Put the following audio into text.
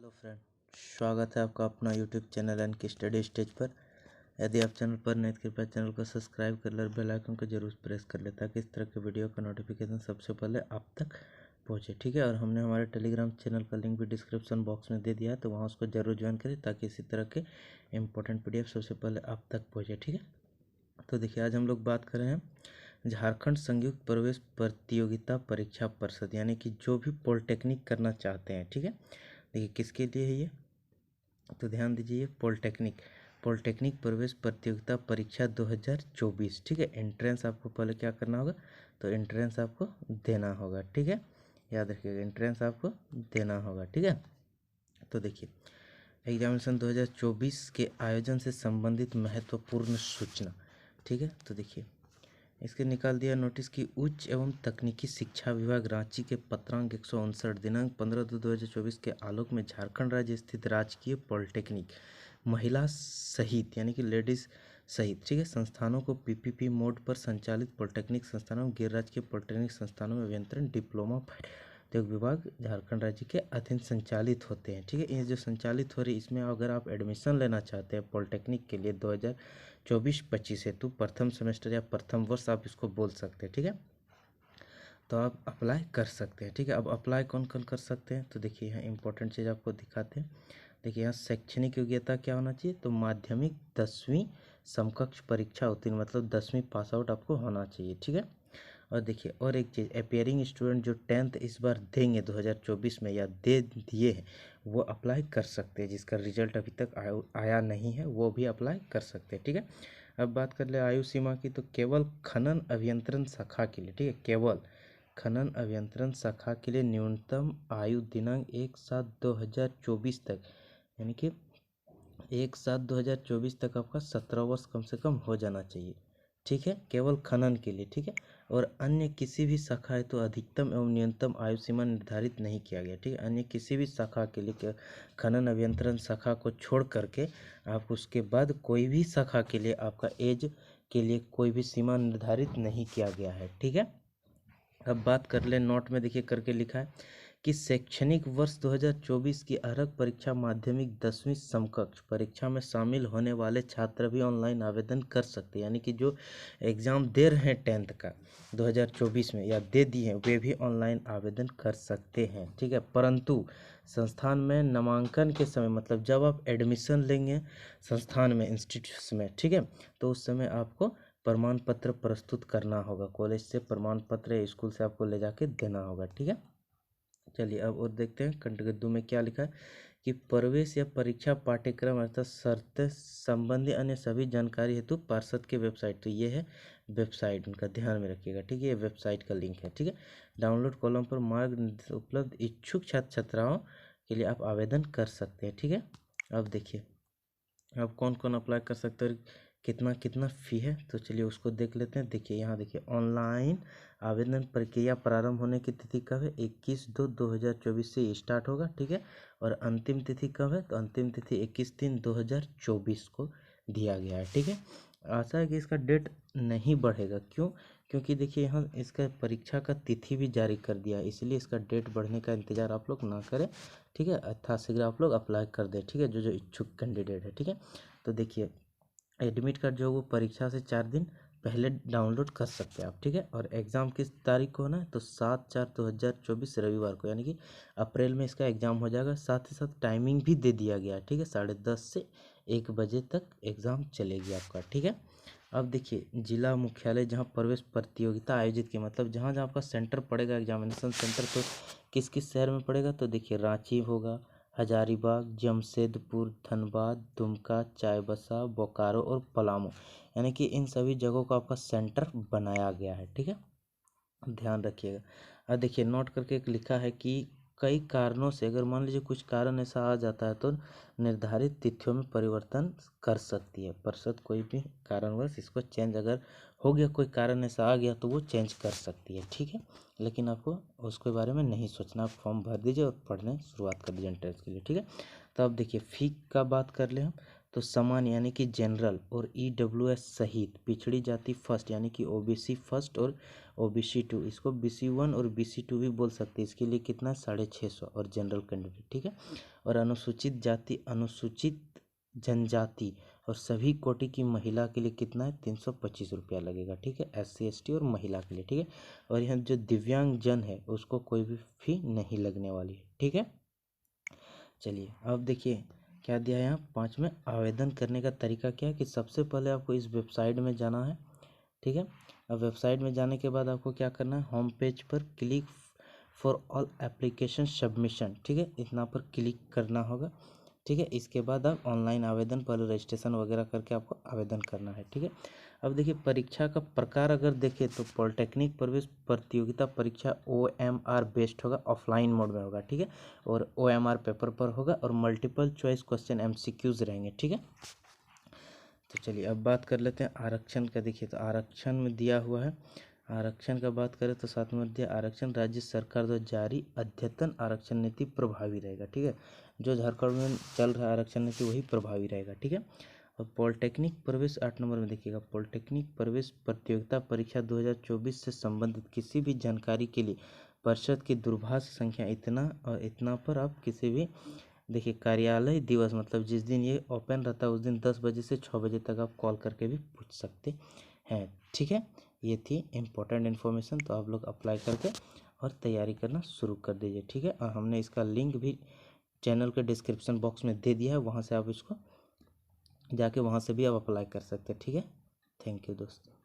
Hello friend, स्वागत है आपका अपना यूट्यूब चैनल एन की स्टडी स्टेज पर। यदि आप चैनल पर नए तो कृपया चैनल को सब्सक्राइब कर ले और बेल आइकन को जरूर प्रेस कर ले ताकि इस तरह के वीडियो का नोटिफिकेशन सबसे पहले आप तक पहुंचे। ठीक है, और हमने हमारे टेलीग्राम चैनल का लिंक भी डिस्क्रिप्शन बॉक्स में दे दिया है, तो वहाँ उसको जरूर ज्वाइन करें ताकि इसी तरह के इंपॉर्टेंट PDF सबसे पहले आप तक पहुँचे। ठीक है, तो देखिए आज हम लोग बात कर रहे हैं झारखंड संयुक्त प्रवेश प्रतियोगिता परीक्षा परिषद, यानी कि जो भी पॉलिटेक्निक करना चाहते हैं। ठीक है, देखिए किसके लिए है ये, तो ध्यान दीजिए, पॉलिटेक्निक प्रवेश प्रतियोगिता परीक्षा 2024। ठीक है, एंट्रेंस आपको पहले क्या करना होगा, तो एंट्रेंस आपको देना होगा। ठीक है, याद रखिएगा एंट्रेंस आपको देना होगा। ठीक है, तो देखिए एग्जामिनेशन 2024 के आयोजन से संबंधित महत्वपूर्ण सूचना। ठीक है, तो देखिए इसके निकाल दिया नोटिस की उच्च एवं तकनीकी शिक्षा विभाग रांची के पत्रांक 159 दिनांक 15/2/2024 के आलोक में झारखंड राज्य स्थित राजकीय पॉलिटेक्निक महिला सहित यानी कि लेडीज सहित, ठीक है, संस्थानों को PPP मोड पर संचालित पॉलिटेक्निक संस्थानों में गैर राजकीय पॉलिटेक्निक संस्थानों में अभियंत्रण डिप्लोमा उद्योग विभाग झारखंड राज्य के अधीन संचालित होते हैं। ठीक है, ये जो संचालित हो रही इसमें अगर आप एडमिशन लेना चाहते हैं पॉलिटेक्निक के लिए 2024-25 हेतु प्रथम सेमेस्टर या प्रथम वर्ष आप इसको बोल सकते हैं। ठीक है, तो आप अप्लाई कर सकते हैं। ठीक है, अब अप्लाई कौन कौन कर सकते हैं, तो देखिए यहाँ इंपॉर्टेंट चीज़ आपको दिखाते हैं। देखिए यहाँ शैक्षणिक योग्यता क्या होना चाहिए, तो माध्यमिक 10वीं समकक्ष परीक्षा उत्तीर्ण, मतलब 10वीं पास आउट आपको होना चाहिए। ठीक है, और देखिए और एक चीज़, अपियरिंग स्टूडेंट जो 10th इस बार देंगे 2024 में या दे दिए हैं वो अप्लाई कर सकते हैं, जिसका रिजल्ट अभी तक आया नहीं है वो भी अप्लाई कर सकते हैं। ठीक है, अब बात कर ले आयु सीमा की, तो केवल खनन अभियंत्रण शाखा के लिए, ठीक है, केवल खनन अभियंत्रण शाखा के लिए न्यूनतम आयु दिनांक 1/7/2024 तक, यानी कि 1/7/2024 तक आपका 17 वर्ष कम से कम हो जाना चाहिए। ठीक है, केवल खनन के लिए। ठीक है, और अन्य किसी भी शाखा है तो अधिकतम एवं न्यूनतम आयु सीमा निर्धारित नहीं किया गया। ठीक है, अन्य किसी भी शाखा के लिए, खनन अभियंत्रण शाखा को छोड़ करके आप उसके बाद कोई भी शाखा के लिए आपका एज के लिए कोई भी सीमा निर्धारित नहीं किया गया है। ठीक है, अब बात कर ले नोट में देखिए करके लिखा है कि शैक्षणिक वर्ष 2024 की अर्हता परीक्षा माध्यमिक 10वीं समकक्ष परीक्षा में शामिल होने वाले छात्र भी ऑनलाइन आवेदन कर सकते हैं, यानी कि जो एग्ज़ाम दे रहे हैं 10th का 2024 में या दे दिए हैं वे भी ऑनलाइन आवेदन कर सकते हैं। ठीक है, परंतु संस्थान में नामांकन के समय, मतलब जब आप एडमिशन लेंगे संस्थान में, इंस्टीट्यूट में, ठीक है, तो उस समय आपको प्रमाण पत्र प्रस्तुत करना होगा, कॉलेज से प्रमाण पत्र या स्कूल से आपको ले जाके देना होगा। ठीक है, चलिए अब और देखते हैं कंटगद्दू में क्या लिखा है कि प्रवेश या परीक्षा पाठ्यक्रम अर्थात शर्त संबंधी अन्य सभी जानकारी हेतु पार्षद के वेबसाइट, तो ये है वेबसाइट, उनका ध्यान में रखिएगा। ठीक है, ये वेबसाइट का लिंक है। ठीक है, डाउनलोड कॉलम पर मार्ग निर्देश उपलब्ध इच्छुक छात्र छात्राओं के लिए आप आवेदन कर सकते हैं। ठीक है, अब देखिए अब कौन कौन अप्लाई कर सकते हैं, कितना कितना फ़ी है, तो चलिए उसको देख लेते हैं। देखिए यहाँ देखिए ऑनलाइन आवेदन प्रक्रिया प्रारंभ होने की तिथि कब है, 21/2/2024 से स्टार्ट होगा। ठीक है, और अंतिम तिथि कब है, तो अंतिम तिथि 21/3/2024 को दिया गया है। ठीक है, आशा है कि इसका डेट नहीं बढ़ेगा, क्यों, क्योंकि देखिए यहाँ इसका परीक्षा का तिथि भी जारी कर दिया है, इसलिए इसका डेट बढ़ने का इंतज़ार आप लोग ना करें। ठीक है, यथाशीघ्र आप लोग अप्लाई कर दें। ठीक है, जो जो इच्छुक कैंडिडेट है। ठीक है, तो देखिए एडमिट कार्ड जो वो परीक्षा से 4 दिन पहले डाउनलोड कर सकते हैं आप। ठीक है, और एग्ज़ाम किस तारीख को होना है, तो 7/4/2024 रविवार को, यानी कि अप्रैल में इसका एग्ज़ाम हो जाएगा। साथ ही साथ टाइमिंग भी दे दिया गया है। ठीक है, 10:30 से 1 बजे तक एग्ज़ाम चलेगी आपका। ठीक है, अब देखिए जिला मुख्यालय जहाँ प्रवेश प्रतियोगिता आयोजित की, मतलब जहाँ जहाँ आपका सेंटर पड़ेगा एग्जामिनेशन सेंटर, तो किस किस शहर में पड़ेगा, तो देखिए रांची होगा, हजारीबाग, जमशेदपुर, धनबाद, दुमका, चाईबासा, बोकारो और पलामू, यानी कि इन सभी जगहों का आपका सेंटर बनाया गया है। ठीक है, ध्यान रखिएगा। अब देखिए नोट करके एक लिखा है कि कई कारणों से, अगर मान लीजिए कुछ कारण ऐसा आ जाता है तो निर्धारित तिथियों में परिवर्तन कर सकती है परिषद, कोई भी कारणवश इसको चेंज अगर हो गया, कोई कारण ऐसा आ गया तो वो चेंज कर सकती है। ठीक है, लेकिन आपको उसके बारे में नहीं सोचना, आप फॉर्म भर दीजिए और पढ़ने शुरुआत कर दीजिए एंट्रेंस के लिए। ठीक है, तो अब देखिए फ़ी का बात कर ले हम, तो समान यानी कि जनरल और EWS सहित पिछड़ी जाति फर्स्ट यानी कि OBC फर्स्ट और OBC 2, इसको BC 1 और BC 2 भी बोल सकते हैं। इसके लिए कितना 650 और जनरल कैंडिडेट, ठीक है। और अनुसूचित जाति, अनुसूचित जनजाति और सभी कोटि की महिला के लिए कितना है 325 रुपया लगेगा, ठीक है। SC ST और महिला के लिए, ठीक है। और यहाँ जो दिव्यांग जन है उसको कोई भी फी नहीं लगने वाली है, ठीक है। चलिए अब देखिए क्या दिया है यहाँ 5 में। आवेदन करने का तरीका क्या है कि सबसे पहले आपको इस वेबसाइट में जाना है, ठीक है। अब वेबसाइट में जाने के बाद आपको क्या करना है, होम पेज पर click for all application submission, ठीक है, इतना पर क्लिक करना होगा, ठीक है। इसके बाद आप ऑनलाइन आवेदन पहले रजिस्ट्रेशन वगैरह करके आपको आवेदन करना है, ठीक है। अब देखिए परीक्षा का प्रकार अगर देखें तो पॉलिटेक्निक प्रवेश प्रतियोगिता परीक्षा OMR बेस्ड होगा, ऑफलाइन मोड में होगा, ठीक है। और OMR पेपर पर होगा और मल्टीपल चॉइस क्वेश्चन MCQs रहेंगे, ठीक है। तो चलिए अब बात कर लेते हैं आरक्षण का। देखिए तो आरक्षण में दिया हुआ है, आरक्षण का बात करें तो 7 में दिया आरक्षण राज्य सरकार द्वारा जारी अद्यतन आरक्षण नीति प्रभावी रहेगा, ठीक है। जो झारखंड में चल रहा है आरक्षण नीति वही प्रभावी रहेगा, ठीक है। और पॉलिटेक्निक प्रवेश 8 नंबर में देखिएगा, पॉलिटेक्निक प्रवेश प्रतियोगिता परीक्षा 2024 से संबंधित किसी भी जानकारी के लिए परिषद की दूरभाष संख्या इतना और इतना पर आप किसी भी देखिए कार्यालय दिवस मतलब जिस दिन ये ओपन रहता है उस दिन 10 बजे से 6 बजे तक आप कॉल करके भी पूछ सकते हैं, ठीक है। ये थी इम्पोर्टेंट इन्फॉर्मेशन, तो आप लोग अप्लाई करके और तैयारी करना शुरू कर दीजिए, ठीक है। और हमने इसका लिंक भी चैनल के डिस्क्रिप्शन बॉक्स में दे दिया है, वहाँ से आप इसको जाके वहाँ से भी आप अप्लाई कर सकते हैं, ठीक है। थैंक यू दोस्तों।